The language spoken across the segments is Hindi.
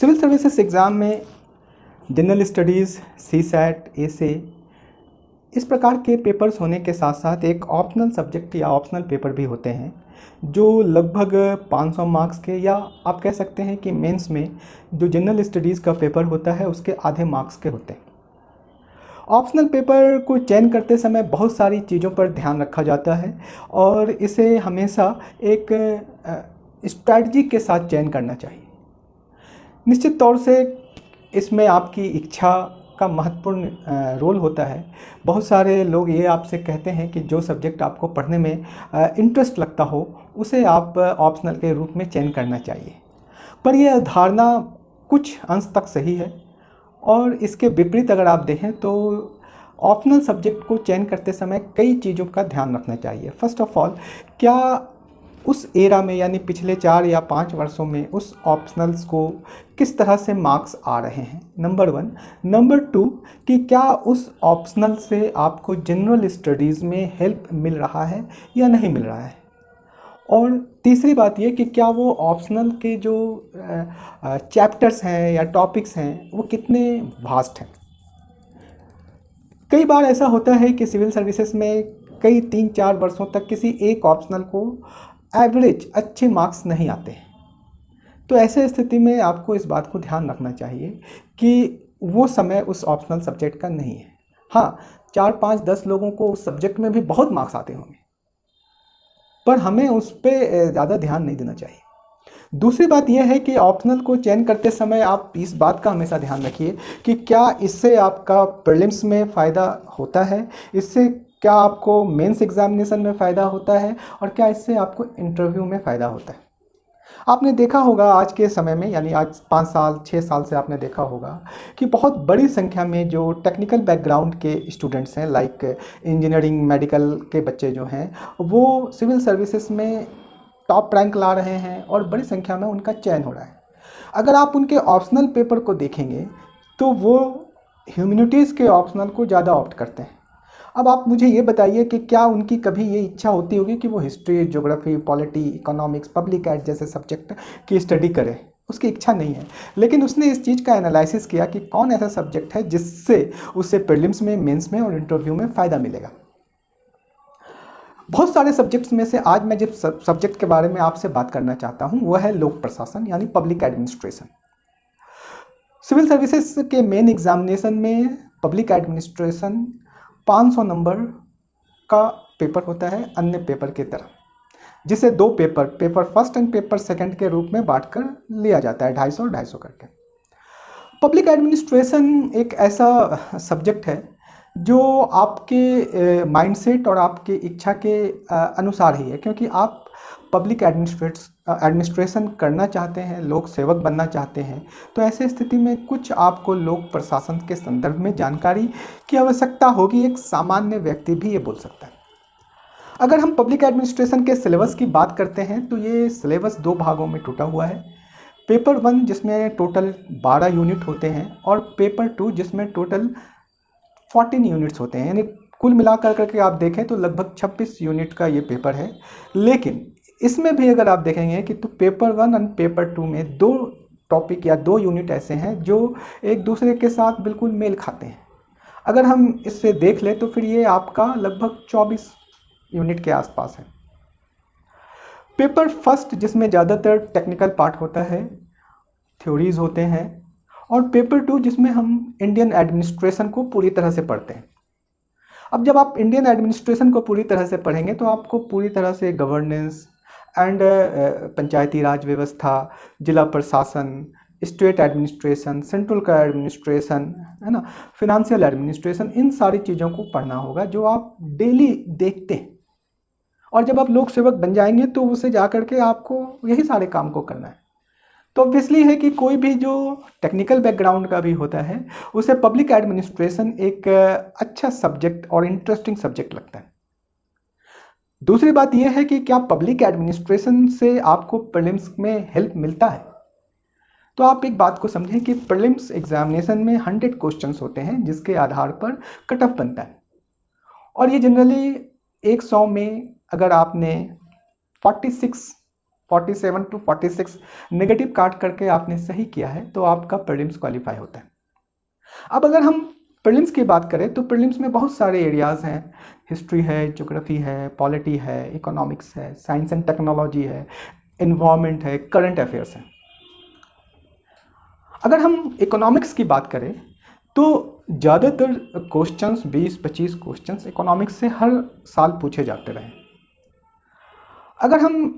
सिविल सर्विसेज एग्ज़ाम में जनरल स्टडीज़, सीसैट, एसे इस प्रकार के पेपर्स होने के साथ साथ एक ऑप्शनल सब्जेक्ट या ऑप्शनल पेपर भी होते हैं जो लगभग 500 मार्क्स के, या आप कह सकते हैं कि मेंस में जो जनरल स्टडीज़ का पेपर होता है उसके आधे मार्क्स के होते हैं। ऑप्शनल पेपर को चयन करते समय बहुत सारी चीज़ों पर ध्यान रखा जाता है और इसे हमेशा एक स्ट्रैटेजी के साथ चयन करना चाहिए। निश्चित तौर से इसमें आपकी इच्छा का महत्वपूर्ण रोल होता है। बहुत सारे लोग ये आपसे कहते हैं कि जो सब्जेक्ट आपको पढ़ने में इंटरेस्ट लगता हो उसे आप ऑप्शनल के रूप में चयन करना चाहिए, पर यह धारणा कुछ अंश तक सही है और इसके विपरीत अगर आप देखें तो ऑप्शनल सब्जेक्ट को चयन करते समय कई चीज़ों का ध्यान रखना चाहिए। फर्स्ट ऑफ ऑल, क्या उस एरा में यानी पिछले 4 या 5 वर्षों में उस ऑप्शनल्स को किस तरह से मार्क्स आ रहे हैं, नंबर 1। नंबर 2, कि क्या उस ऑप्शनल से आपको जनरल स्टडीज़ में हेल्प मिल रहा है या नहीं मिल रहा है। और तीसरी बात ये कि क्या वो ऑप्शनल के जो चैप्टर्स हैं या टॉपिक्स हैं वो कितने वास्ट हैं। कई बार ऐसा होता है कि सिविल सर्विसेज में कई 3-4 वर्षों तक किसी एक ऑप्शनल को एवरेज अच्छे मार्क्स नहीं आते हैं। तो ऐसे स्थिति में आपको इस बात को ध्यान रखना चाहिए कि वो समय उस ऑप्शनल सब्जेक्ट का नहीं है। हाँ, 4-5-10 लोगों को उस सब्जेक्ट में भी बहुत मार्क्स आते होंगे, पर हमें उस पर ज़्यादा ध्यान नहीं देना चाहिए। दूसरी बात यह है कि ऑप्शनल को चयन करते समय आप इस बात का हमेशा ध्यान रखिए कि क्या इससे आपका प्रीलिम्स में फ़ायदा होता है, इससे क्या आपको मेंस एग्जामिनेशन में फ़ायदा होता है और क्या इससे आपको इंटरव्यू में फ़ायदा होता है। आपने देखा होगा आज के समय में, यानी आज 5 साल 6 साल से आपने देखा होगा कि बहुत बड़ी संख्या में जो टेक्निकल बैकग्राउंड के स्टूडेंट्स हैं, लाइक इंजीनियरिंग, मेडिकल के बच्चे जो हैं, वो सिविल सर्विसेज में टॉप रैंक ला रहे हैं और बड़ी संख्या में उनका चयन हो रहा है। अगर आप उनके ऑप्शनल पेपर को देखेंगे तो वो ह्यूमैनिटीज़ के ऑप्शनल को ज़्यादा ऑप्ट करते हैं। अब आप मुझे ये बताइए कि क्या उनकी कभी ये इच्छा होती होगी कि वो history, geography, polity, economics, public ad जैसे सब्जेक्ट की स्टडी करें। उसकी इच्छा नहीं है, लेकिन उसने इस चीज़ का एनालिसिस किया कि कौन ऐसा सब्जेक्ट है जिससे उसे प्रीलिम्स में, मेंस में और इंटरव्यू में फ़ायदा मिलेगा। बहुत सारे सब्जेक्ट्स में से आज मैं जिस सब्जेक्ट के बारे में आपसे बात करना चाहता हूँ वह है लोक प्रशासन यानी पब्लिक एडमिनिस्ट्रेशन। सिविल सर्विसेज के मेन एग्जामिनेशन में पब्लिक एडमिनिस्ट्रेशन 500 नंबर का पेपर होता है अन्य पेपर की तरह, जिसे 2 paper first and paper second के रूप में बांटकर लिया जाता है, 250 और 250 करके। पब्लिक एडमिनिस्ट्रेशन एक ऐसा सब्जेक्ट है जो आपके माइंडसेट और आपकी इच्छा के अनुसार ही है, क्योंकि आप पब्लिक एडमिनिस्ट्रेशन करना चाहते हैं, लोक सेवक बनना चाहते हैं, तो ऐसे स्थिति में कुछ आपको लोक प्रशासन के संदर्भ में जानकारी की आवश्यकता होगी। एक सामान्य व्यक्ति भी ये बोल सकता है। अगर हम पब्लिक एडमिनिस्ट्रेशन के सिलेबस की बात करते हैं तो ये सिलेबस 2 भागों में टूटा हुआ है। पेपर 1 जिसमें टोटल 12 यूनिट होते हैं और पेपर 2 जिसमें टोटल 14 यूनिट्स होते हैं, यानी कुल मिलाकर करके आप देखें तो लगभग 26 यूनिट का ये पेपर है। लेकिन इसमें भी अगर आप देखेंगे कि तो पेपर 1 और पेपर 2 में 2 टॉपिक या 2 यूनिट ऐसे हैं जो एक दूसरे के साथ बिल्कुल मेल खाते हैं। अगर हम इससे देख लें तो फिर ये आपका लगभग 24 यूनिट के आसपास है। पेपर फर्स्ट जिसमें ज़्यादातर टेक्निकल पार्ट होता है, थ्योरीज होते हैं, और पेपर 2 जिसमें हम इंडियन एडमिनिस्ट्रेशन को पूरी तरह से पढ़ते हैं। अब जब आप इंडियन एडमिनिस्ट्रेशन को पूरी तरह से पढ़ेंगे तो आपको पूरी तरह से गवर्नेंस एंड पंचायती राज व्यवस्था, जिला प्रशासन, स्टेट एडमिनिस्ट्रेशन, सेंट्रल का एडमिनिस्ट्रेशन, है ना, फिनेंशियल एडमिनिस्ट्रेशन, इन सारी चीज़ों को पढ़ना होगा जो आप डेली देखते हैं। और जब आप लोक सेवक बन जाएंगे तो उसे जा करके आपको यही सारे काम को करना है। तो ऑब्वियसली है कि कोई भी जो टेक्निकल बैकग्राउंड का भी होता है उसे पब्लिक एडमिनिस्ट्रेशन एक अच्छा सब्जेक्ट और इंटरेस्टिंग सब्जेक्ट लगता है। दूसरी बात यह है कि क्या पब्लिक एडमिनिस्ट्रेशन से आपको प्रीलिम्स में हेल्प मिलता है। तो आप एक बात को समझें कि प्रीलिम्स एग्जामिनेशन में 100 क्वेश्चंस होते हैं जिसके आधार पर कट ऑफ बनता है, और ये जनरली 100 में अगर आपने 46 47 to 46 नेगेटिव काट करके आपने सही किया है तो आपका प्रीलिम्स क्वालिफाई होता है। अब अगर हम प्रीलिम्स की बात करें तो प्रीलिम्स में बहुत सारे एरियाज़ हैं, हिस्ट्री है, ज्योग्राफी है, पॉलिटी है, इकोनॉमिक्स है, साइंस एंड टेक्नोलॉजी है, इन्वायरमेंट है, करंट अफेयर्स है। अगर हम इकोनॉमिक्स की बात करें तो ज़्यादातर क्वेश्चंस 20-25 क्वेश्चंस इकोनॉमिक्स से हर साल पूछे जाते रहे। अगर हम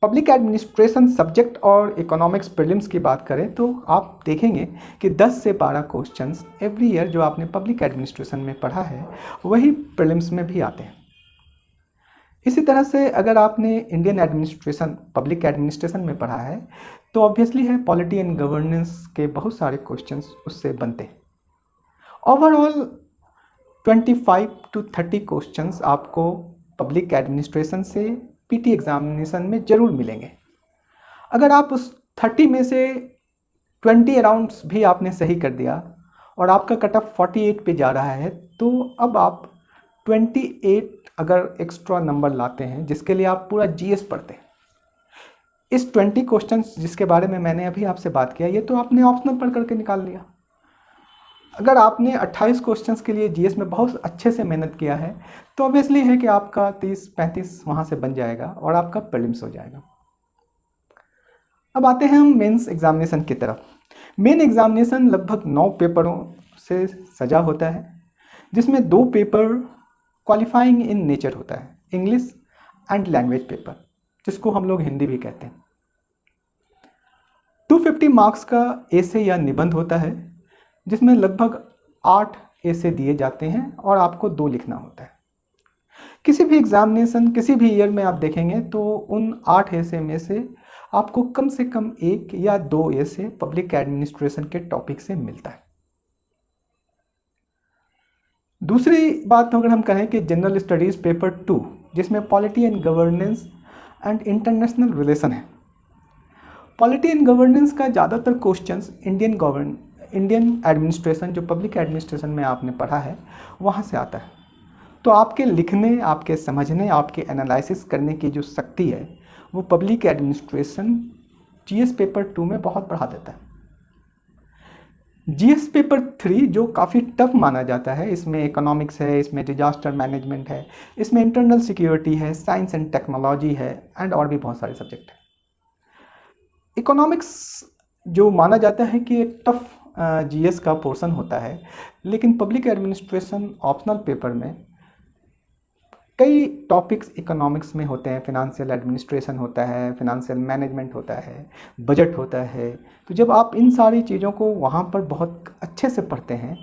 पब्लिक एडमिनिस्ट्रेशन सब्जेक्ट और इकोनॉमिक्स प्रीलिम्स की बात करें तो आप देखेंगे कि 10 से 12 क्वेश्चंस एवरी ईयर जो आपने पब्लिक एडमिनिस्ट्रेशन में पढ़ा है वही प्रीलिम्स में भी आते हैं। इसी तरह से अगर आपने इंडियन एडमिनिस्ट्रेशन पब्लिक एडमिनिस्ट्रेशन में पढ़ा है तो ऑब्वियसली है पॉलिटी एंड गवर्नेंस के बहुत सारे क्वेश्चंस उससे बनते हैं। ओवरऑल 25 to 30 क्वेश्चंस आपको पब्लिक एडमिनिस्ट्रेशन से पीटी एग्जामिनेशन में ज़रूर मिलेंगे। अगर आप उस 30 में से 20 अराउंड्स भी आपने सही कर दिया और आपका कट ऑफ 48 पे जा रहा है तो अब आप 28 अगर एक्स्ट्रा नंबर लाते हैं जिसके लिए आप पूरा जीएस पढ़ते हैं। इस 20 क्वेश्चंस जिसके बारे में मैंने अभी आपसे बात किया ये तो आपने ऑप्शनल पढ़ करके निकाल लिया। अगर आपने 28 क्वेश्चंस के लिए जीएस में बहुत अच्छे से मेहनत किया है तो ऑब्वियसली है कि आपका 30-35 वहाँ से बन जाएगा और आपका प्रीलिम्स हो जाएगा। अब आते हैं हम मेंस एग्जामिनेशन की तरफ। मेन एग्जामिनेशन लगभग 9 पेपरों से सजा होता है जिसमें 2 पेपर क्वालिफाइंग इन नेचर होता है, इंग्लिश एंड लैंग्वेज पेपर, जिसको हम लोग हिंदी भी कहते हैं। 250 मार्क्स का एसे या निबंध होता है जिसमें लगभग 8 एसे दिए जाते हैं और आपको 2 लिखना होता है। किसी भी एग्जामिनेशन किसी भी ईयर में आप देखेंगे तो उन 8 एसे में से आपको कम से कम 1 या 2 एसे पब्लिक एडमिनिस्ट्रेशन के टॉपिक से मिलता है। दूसरी बात अगर हम कहें कि जनरल स्टडीज़ पेपर 2 जिसमें polity and governance and international relation है। पॉलिटी एंड गवर्नेंस का ज़्यादातर क्वेश्चंस इंडियन एडमिनिस्ट्रेशन जो पब्लिक एडमिनिस्ट्रेशन में आपने पढ़ा है वहाँ से आता है। तो आपके लिखने, आपके समझने, आपके एनालिसिस करने की जो शक्ति है वो पब्लिक एडमिनिस्ट्रेशन जीएस पेपर 2 में बहुत बढ़ा देता है। जीएस पेपर 3 जो काफ़ी टफ माना जाता है, इसमें इकोनॉमिक्स है, इसमें डिजास्टर मैनेजमेंट है, इसमें इंटरनल सिक्योरिटी है, साइंस एंड टेक्नोलॉजी है एंड और भी बहुत सारे सब्जेक्ट हैं। इकोनॉमिक्स जो माना जाता है कि एक टफ जीएस का पोर्शन होता है, लेकिन पब्लिक एडमिनिस्ट्रेशन ऑप्शनल पेपर में कई टॉपिक्स इकोनॉमिक्स में होते हैं। फिनेंशियल एडमिनिस्ट्रेशन होता है, फिनेंशियल मैनेजमेंट होता है, बजट होता है। तो जब आप इन सारी चीज़ों को वहाँ पर बहुत अच्छे से पढ़ते हैं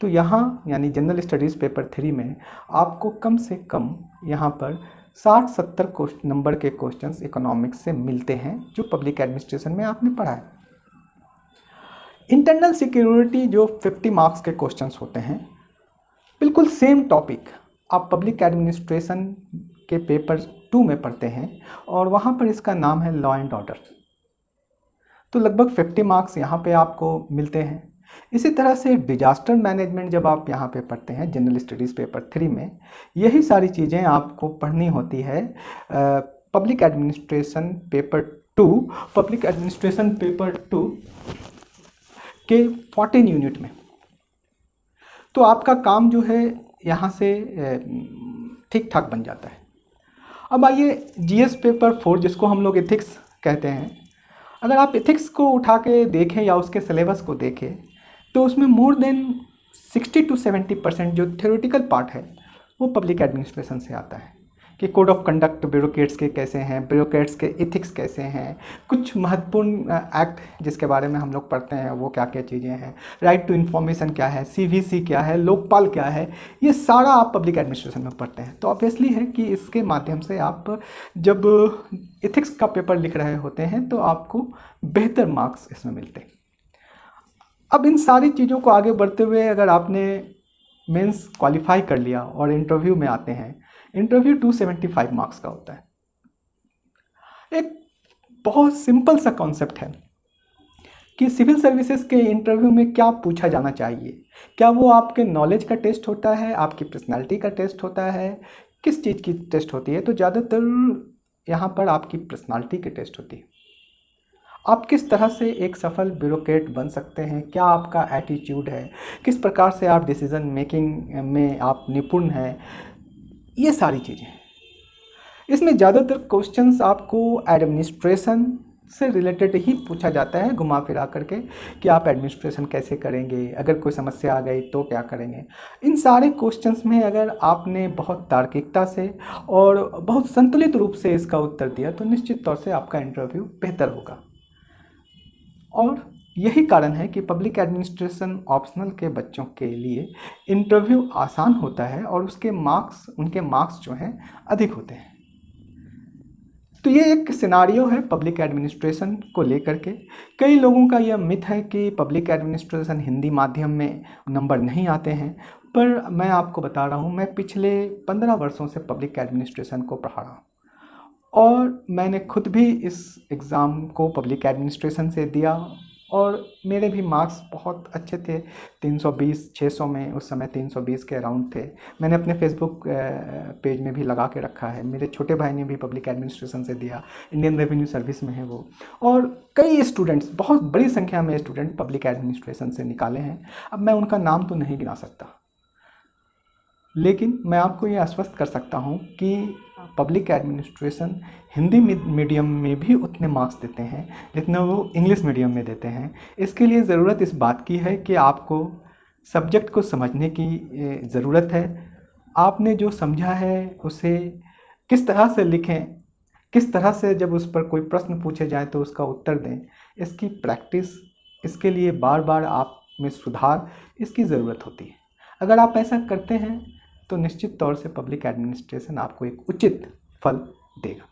तो यहाँ यानी जनरल स्टडीज़ पेपर 3 में आपको कम से कम यहाँ पर 60-70 नंबर के क्वेश्चंस इकोनॉमिक्स से मिलते हैं जो पब्लिक एडमिनिस्ट्रेशन में आपने पढ़ा है। इंटरनल सिक्योरिटी जो 50 मार्क्स के क्वेश्चंस होते हैं, बिल्कुल सेम टॉपिक आप पब्लिक एडमिनिस्ट्रेशन के पेपर 2 में पढ़ते हैं और वहाँ पर इसका नाम है लॉ एंड ऑर्डर। तो लगभग 50 मार्क्स यहाँ पे आपको मिलते हैं। इसी तरह से डिजास्टर मैनेजमेंट जब आप यहाँ पे पढ़ते हैं जनरल स्टडीज़ पेपर 3 में, यही सारी चीज़ें आपको पढ़नी होती है public administration paper 2 public administration paper 2 के 14 यूनिट में। तो आपका काम जो है यहाँ से ठीक ठाक बन जाता है। अब आइए जीएस पेपर 4 जिसको हम लोग एथिक्स कहते हैं। अगर आप एथिक्स को उठा के देखें या उसके सिलेबस को देखें तो उसमें मोर देन 60 to 70% जो थ्योरेटिकल पार्ट है वो पब्लिक एडमिनिस्ट्रेशन से आता है कि कोड ऑफ कंडक्ट ब्यूरोक्रेट्स के कैसे हैं, ब्यूरोक्रेट्स के एथिक्स कैसे हैं, कुछ महत्वपूर्ण एक्ट जिसके बारे में हम लोग पढ़ते हैं वो क्या क्या चीज़ें हैं, राइट टू इन्फॉर्मेशन क्या है, सीवीसी क्या है, लोकपाल क्या है, ये सारा आप पब्लिक एडमिनिस्ट्रेशन में पढ़ते हैं। तो ऑब्वियसली है कि इसके माध्यम से आप जब एथिक्स का पेपर लिख रहे होते हैं तो आपको बेहतर मार्क्स इसमें मिलते हैं। अब इन सारी चीज़ों को आगे बढ़ते हुए अगर आपने मेंस क्वालिफाई कर लिया और इंटरव्यू में आते हैं, इंटरव्यू 275 मार्क्स का होता है। एक बहुत सिंपल सा कॉन्सेप्ट है कि सिविल सर्विसेज के इंटरव्यू में क्या पूछा जाना चाहिए। क्या वो आपके नॉलेज का टेस्ट होता है, आपकी पर्सनालिटी का टेस्ट होता है, किस चीज़ की टेस्ट होती है? तो ज़्यादातर यहाँ पर आपकी पर्सनालिटी की टेस्ट होती है। आप किस तरह से एक सफल ब्यूरोक्रेट बन सकते हैं, क्या आपका एटीट्यूड है, किस प्रकार से आप डिसीजन मेकिंग में आप निपुण हैं, ये सारी चीज़ें। इसमें ज़्यादातर क्वेश्चंस आपको एडमिनिस्ट्रेशन से रिलेटेड ही पूछा जाता है, घुमा फिरा करके, कि आप एडमिनिस्ट्रेशन कैसे करेंगे, अगर कोई समस्या आ गई तो क्या करेंगे। इन सारे क्वेश्चंस में अगर आपने बहुत तार्किकता से और बहुत संतुलित रूप से इसका उत्तर दिया तो निश्चित तौर से आपका इंटरव्यू बेहतर होगा। और यही कारण है कि पब्लिक एडमिनिस्ट्रेशन ऑप्शनल के बच्चों के लिए इंटरव्यू आसान होता है और उनके मार्क्स जो हैं अधिक होते हैं। तो ये एक सिनारियो है पब्लिक एडमिनिस्ट्रेशन को लेकर के। कई लोगों का यह मिथ है कि पब्लिक एडमिनिस्ट्रेशन हिंदी माध्यम में नंबर नहीं आते हैं, पर मैं आपको बता रहा हूँ, मैं पिछले 15 वर्षों से पब्लिक एडमिनिस्ट्रेशन को पढ़ा रहा हूँ और मैंने खुद भी इस एग्ज़ाम को पब्लिक एडमिनिस्ट्रेशन से दिया और मेरे भी मार्क्स बहुत अच्छे थे, 320 600 में, उस समय 320 के अराउंड थे। मैंने अपने फेसबुक पेज में भी लगा के रखा है। मेरे छोटे भाई ने भी पब्लिक एडमिनिस्ट्रेशन से दिया, इंडियन रेवेन्यू सर्विस में है वो। और कई स्टूडेंट्स, बहुत बड़ी संख्या में स्टूडेंट पब्लिक एडमिनिस्ट्रेशन से निकाले हैं। अब मैं उनका नाम तो नहीं गिना सकता, लेकिन मैं आपको ये आश्वस्त कर सकता हूँ कि पब्लिक एडमिनिस्ट्रेशन हिंदी मीडियम में भी उतने मार्क्स देते हैं जितने वो इंग्लिश मीडियम में देते हैं। इसके लिए ज़रूरत इस बात की है कि आपको सब्जेक्ट को समझने की ज़रूरत है। आपने जो समझा है उसे किस तरह से लिखें, किस तरह से जब उस पर कोई प्रश्न पूछे जाए तो उसका उत्तर दें, इसकी प्रैक्टिस, इसके लिए बार बार आप में सुधार, इसकी ज़रूरत होती है। अगर आप ऐसा करते हैं तो निश्चित तौर से पब्लिक एडमिनिस्ट्रेशन आपको एक उचित फल देगा।